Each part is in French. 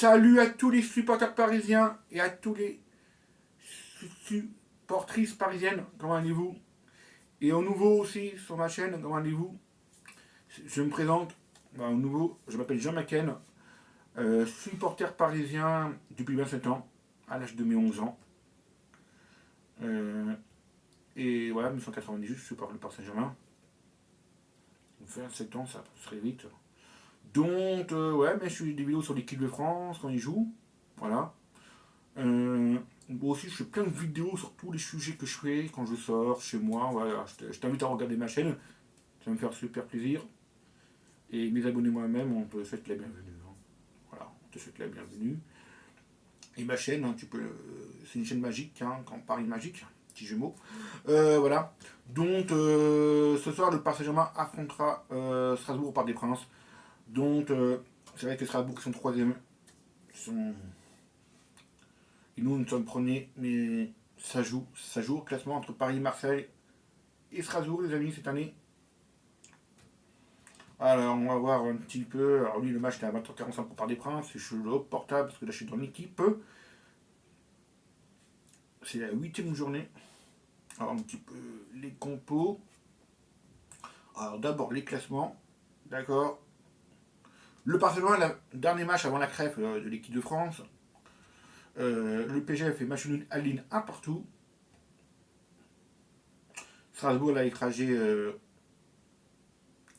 Salut à tous les supporters parisiens et à tous les supportrices parisiennes, comment allez-vous? Et au nouveau aussi sur ma chaîne, comment allez-vous? Je me présente, au nouveau, je m'appelle Jean Macken, supporter parisien depuis 27 ans, à l'âge de mes 11 ans. Et voilà, 1998, je supporte le Paris Saint-Germain. 27 ans, ça passe très vite. Donc, ouais, mais je fais des vidéos sur l'équipe de France quand ils jouent. Voilà. Moi aussi, je fais plein de vidéos sur tous les sujets que je fais quand je sors chez moi. Voilà, je t'invite à regarder ma chaîne, ça va me faire super plaisir. Et mes abonnés moi-même, on te souhaite la bienvenue. Hein. Voilà, on te souhaite la bienvenue. Et ma chaîne, hein, c'est une chaîne magique, hein, quand Paris magique, petit jumeau. Voilà. Donc, ce soir, le Paris Saint-Germain affrontera Strasbourg au Parc des Princes. Donc, c'est vrai que Strasbourg sont troisième. Et nous sommes premiers, mais ça joue au classement entre Paris, Marseille et Strasbourg, les amis, cette année. Alors, on va voir un petit peu. Alors, lui, le match est à 20h45 pour Parc des Princes. Je suis au portable parce que là, je suis dans l'équipe. C'est la 8e journée. Alors, un petit peu les compos. Alors, d'abord, les classements. D'accord. Le Barcelone, le dernier match avant la crève de l'équipe de France. Le PSG a fait match nul à Lille 1 partout. Strasbourg a écrasé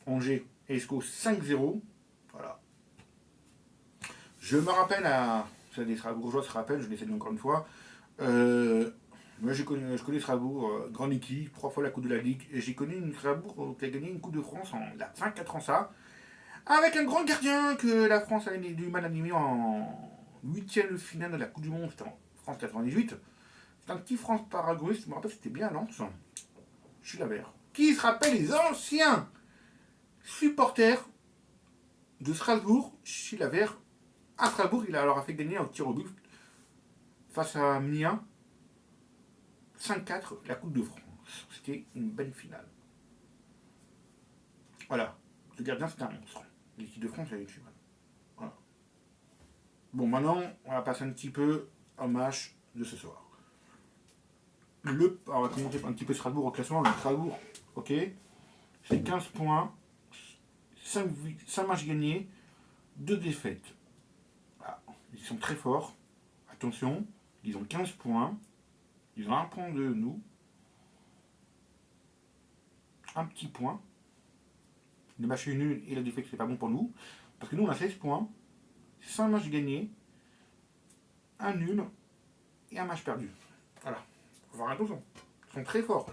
Angers et Esco 5-0. Voilà. Je me rappelle, les Strasbourgeois se rappellent, je l'ai dit encore une fois. Moi, je connais Strasbourg, grande équipe, 3 fois la Coupe de la Ligue. Et j'ai connu une Strasbourg qui a gagné une Coupe de France il y a 24 ans ça. Avec un grand gardien que la France a du mal à animer en 8e finale de la Coupe du Monde, c'était en France 98. C'est un petit France-Paraguay, je me rappelle, c'était bien Lens. Je suis la vert. Qui se rappelle les anciens supporters de Strasbourg, chez la vert. À Strasbourg, il leur a fait gagner un tir au but face à Mien 5-4 la Coupe de France. C'était une belle finale. Voilà. Le gardien, c'était un monstre. L'équipe de France, elle est mal. Voilà. Bon, maintenant, on va passer un petit peu au match de ce soir. Alors, on va commenter un petit peu Strasbourg au classement. Le Strasbourg, ok, c'est 15 points, 5 matchs gagnés, 2 défaites. Voilà. Ils sont très forts. Attention, ils ont 15 points. Ils ont un point de nous. Un petit point. Le match est nul et la défaite, c'est pas bon pour nous. Parce que nous, on a 16 points, 5 matchs gagnés, un nul et un match perdu. Voilà. Faut faire attention. Ils sont très forts.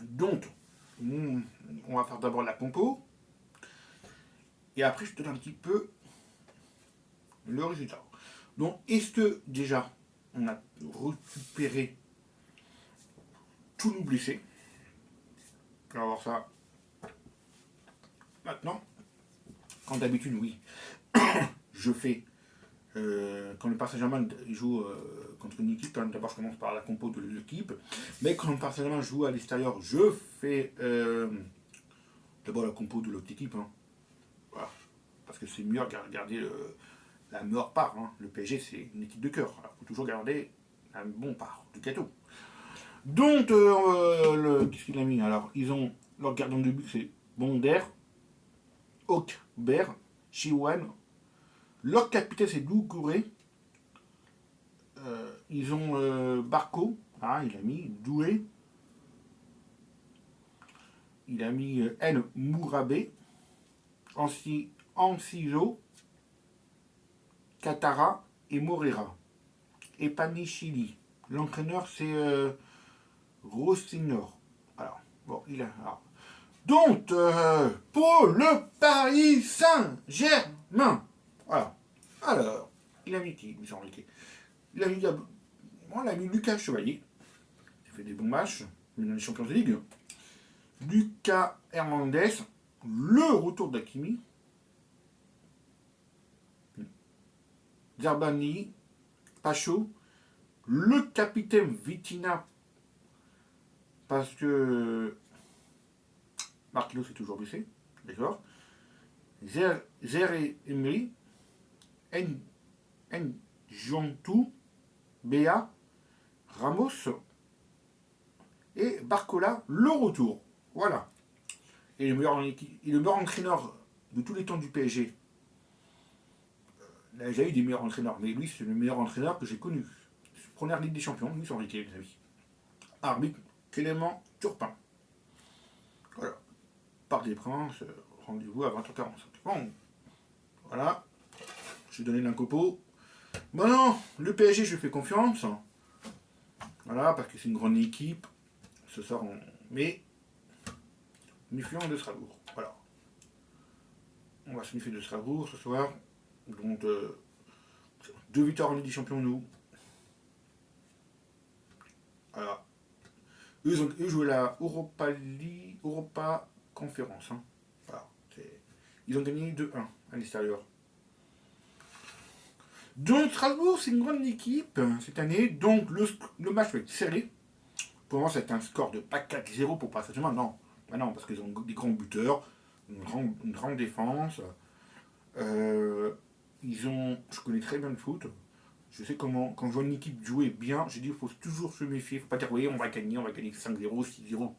Donc, on va faire d'abord la compo. Et après, je te donne un petit peu le résultat. Donc, est-ce que déjà, on a récupéré tous nos blessés? On va voir ça maintenant. Quand d'habitude, oui, je fais quand le Paris Saint-Germain joue contre une équipe, d'abord je commence par la compo de l'équipe, mais quand le Paris Saint-Germain joue à l'extérieur, je fais d'abord la compo de l'autre équipe. Hein. Voilà. Parce que c'est mieux regarder la meilleure part. Hein. Le PSG, c'est une équipe de cœur. Il faut toujours garder la bonne part du gâteau. Donc, qu'est-ce qu'il a mis? Alors, ils ont leur gardien de but, c'est Bonder, Hawkber, Chiwan. Leur capitaine, c'est Doucouré. Ils ont Barco. Ah, il a mis Doué. Il a mis El Mourabé. Anciso. Katara et Morera. Et Panichili. L'entraîneur, c'est Rossinor. Alors, bon, il a. Donc, pour le Paris Saint-Germain. Voilà. Alors, il a mis qui, Luis Enrique? Il a mis Lucas Chevalier. Il fait des bons matchs. Il est dans les Champions de Ligue. Lucas Hernandez. Le retour d'Hakimi. Zerbani. Pacho. Le capitaine Vitina. Parce que Marquinhos est toujours blessé. D'accord. Zer et Emery. Njontou, Béa, Ramos et Barcola, le retour. Voilà. Et le meilleur entraîneur de tous les temps du PSG. Il a déjà eu des meilleurs entraîneurs, mais lui, c'est le meilleur entraîneur que j'ai connu. Première Ligue des Champions, lui, c'est Enrique, les amis. Arbitre, Clément Turpin. Voilà. Parc des Princes, rendez-vous à 20h45. Bon, voilà. J'ai donné l'incopo. Bon non, le PSG, je lui fais confiance. Voilà, parce que c'est une grande équipe. Ce soir, mais méfiant de Strasbourg. Voilà. On va se méfier de Strasbourg ce soir. Donc, 2 victoires en Ligue des Champions, nous. Voilà. Eux jouent la Europa Conférence. Hein. Voilà. Ils ont gagné 2-1 à l'extérieur. Donc Strasbourg, c'est une grande équipe cette année. Donc le match va être serré. Pour moi, c'est un score de pas 4-0 pour passer demain. Non. Ben non, parce qu'ils ont des grands buteurs, une grande défense. Je connais très bien le foot. Je sais comment, quand je vois une équipe jouer bien, j'ai dit il faut toujours se méfier. Il ne faut pas dire oui, on va gagner 5-0, 6-0.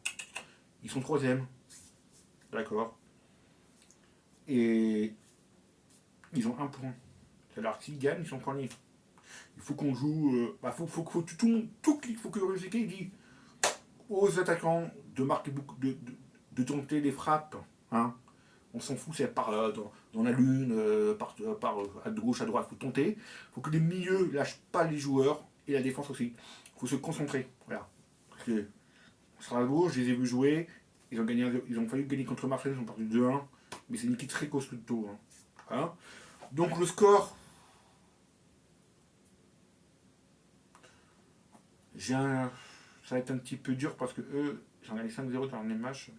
Ils sont troisième. D'accord. Et ils ont un point. C'est-à-dire que s'ils gagnent, ils sont premiers. Il faut qu'on joue. Faut que l'équipe dit aux attaquants de marquer beaucoup, de tenter les frappes. Hein. On s'en fout, c'est par dans la lune, par à gauche, à droite, il faut tenter. Il faut que les milieux ne lâchent pas les joueurs et la défense aussi. Il faut se concentrer. Voilà. Parce que Strasbourg, je les ai vus jouer. Ils ont failli gagner contre Marseille, ils ont perdu 2-1. Mais c'est une équipe très costaud. Hein. Voilà. Donc le score. Ça va être un petit peu dur parce que eux, j'en ai 5-0 dans les matchs.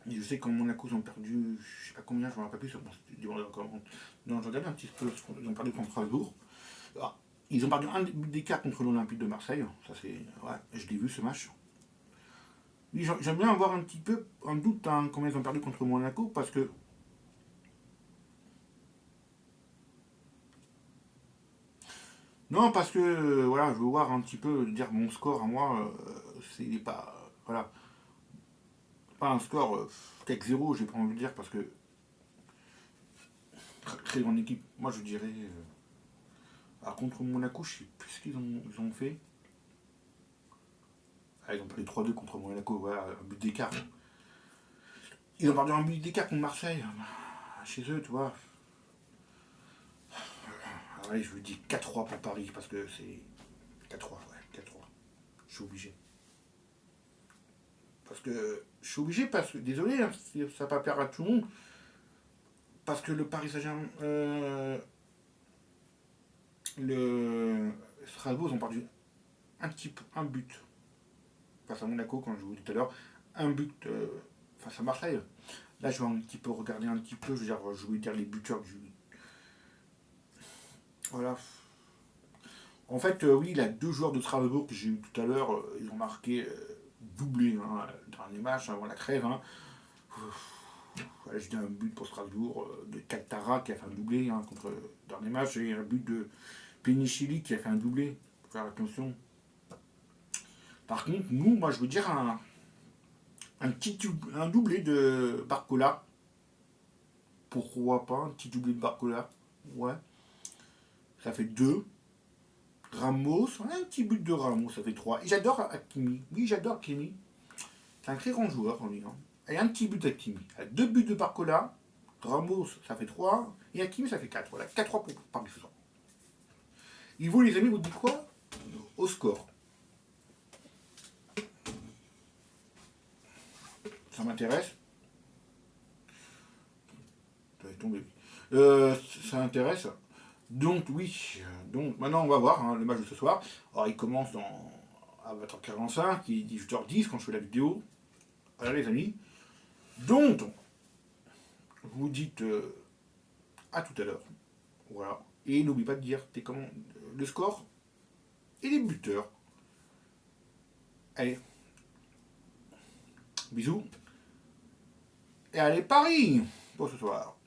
Et je sais qu'en Monaco, ils ont perdu, je sais pas combien, je ne me rappelle plus sur non, je regarde un petit peu, ils ont perdu contre Strasbourg. Alors, ils ont perdu un but d'écart contre l'Olympique de Marseille. Ça, c'est. Ouais, je l'ai vu ce match. Oui, j'aime bien avoir un petit peu un doute hein, combien ils ont perdu contre Monaco parce que. Non, parce que voilà, je veux voir un petit peu dire mon score à moi, c'est pas. Voilà. Pas un score 4-0, j'ai pas envie de dire parce que. Très grande équipe. Moi je dirais. Alors contre Monaco, je sais plus ce qu'ils ont fait. Ah, ils ont perdu 3-2 contre Monaco, voilà, un but d'écart. Ils ont perdu un but d'écart contre Marseille, chez eux, tu vois. Alors allez, je vous dis 4-3 pour Paris, parce que c'est 4-3, ouais, 4-3. Je suis obligé. Parce que je suis obligé, parce que, désolé, hein, ça va pas plaire à tout le monde, parce que le Paris Saint-Germain, le Strasbourg, ils ont perdu un but face à Monaco, quand je vous dis tout à l'heure, un but face à Marseille. Là, je vais un petit peu regarder un petit peu, je vais dire les buteurs du. Voilà. En fait, oui, il y a 2 joueurs de Strasbourg que j'ai eu tout à l'heure, ils ont marqué doublé hein, dans les matchs avant la crève. Hein. Voilà, je dis un but pour Strasbourg de Caltara qui a fait un doublé hein, contre le dernier match et un but de Penichili qui a fait un doublé. Faut faire attention. Par contre, moi, je veux dire un doublé de Barcola. Pourquoi pas un petit doublé de Barcola? Ouais. Ça fait 2. Ramos, un petit but de Ramos, ça fait 3. Et j'adore Hakimi. Oui, j'adore Hakimi. C'est un très grand joueur, lui. Hein. Et un petit but d'Hakimi. 2 buts de Barcola. Ramos, ça fait 3. Et Hakimi, ça fait 4. Voilà, 4-3 pour Paris ce soir. Et vous, les amis, vous dites quoi au score? Ça m'intéresse. Ça va tomber. Ça m'intéresse. Donc, oui. Donc, maintenant, on va voir hein, le match de ce soir. Alors, il commence à 20h45. Il est 18h10 quand je fais la vidéo. Voilà, les amis. Donc, vous dites à tout à l'heure. Voilà. Et n'oublie pas de dire le score et les buteurs. Allez. Bisous. Et allez, Paris pour ce soir.